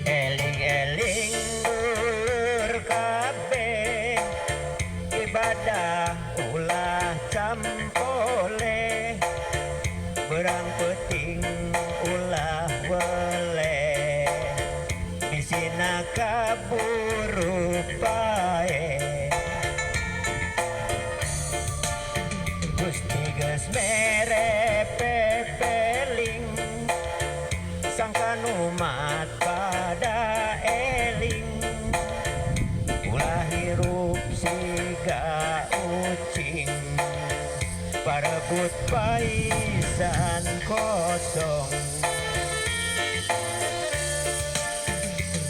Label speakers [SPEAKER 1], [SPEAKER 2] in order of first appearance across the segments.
[SPEAKER 1] Eling-eling dur kabeh ibadah ulah campole berang peting ulah wele bisina kaburu pae Gusti geus mere pepeling sangkan umat pada eling ulah hirup siga ucing parebut paisan kosong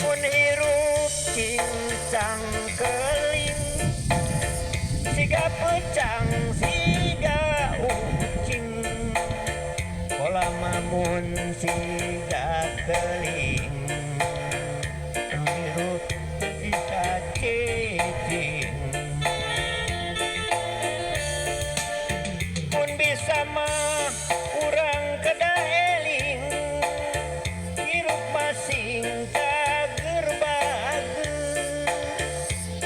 [SPEAKER 1] mun hirup cincang keling siga pecang siga ucing pola mamun siga keling hirup bisa cicing pun bisa mah urang kedah eling hirup masing cager bagus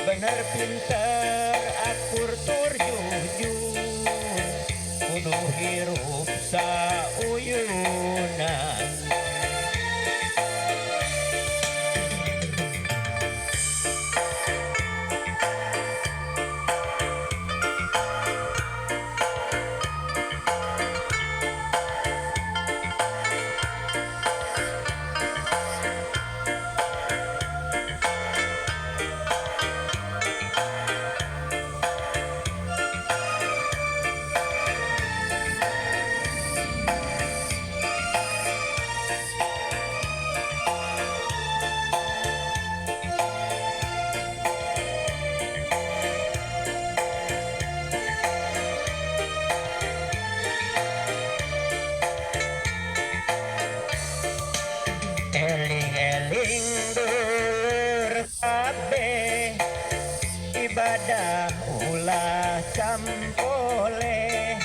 [SPEAKER 1] bener pinter akur tur jujur kudu hirup sauyunan eling-eling dur kabeh ibadah ulah campole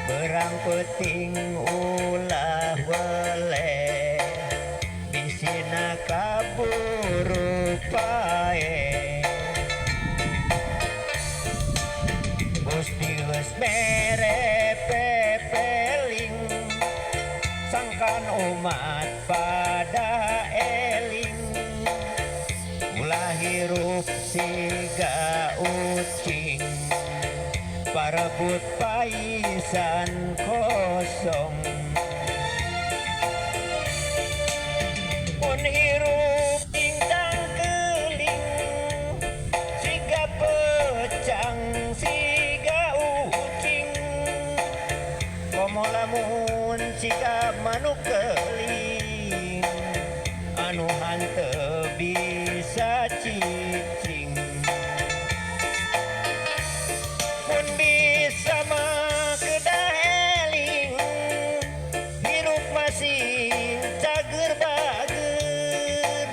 [SPEAKER 1] berang peting ulah wele bisina kaburu pae Gusti geus mere pepeling sangkan umat pada eling ulah hirup siga ucing parebut paisan kosong pun hirup cincang keling siga pecang siga ucing komo lamun siga manuk keling anu hanteu bisa cicing pun bisa mah kedah eling hirup masih cager bager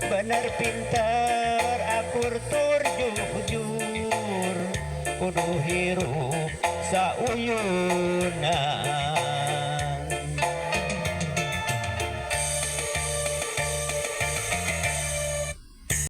[SPEAKER 1] bener pinter akur tur jujur kudu hirup sauyunan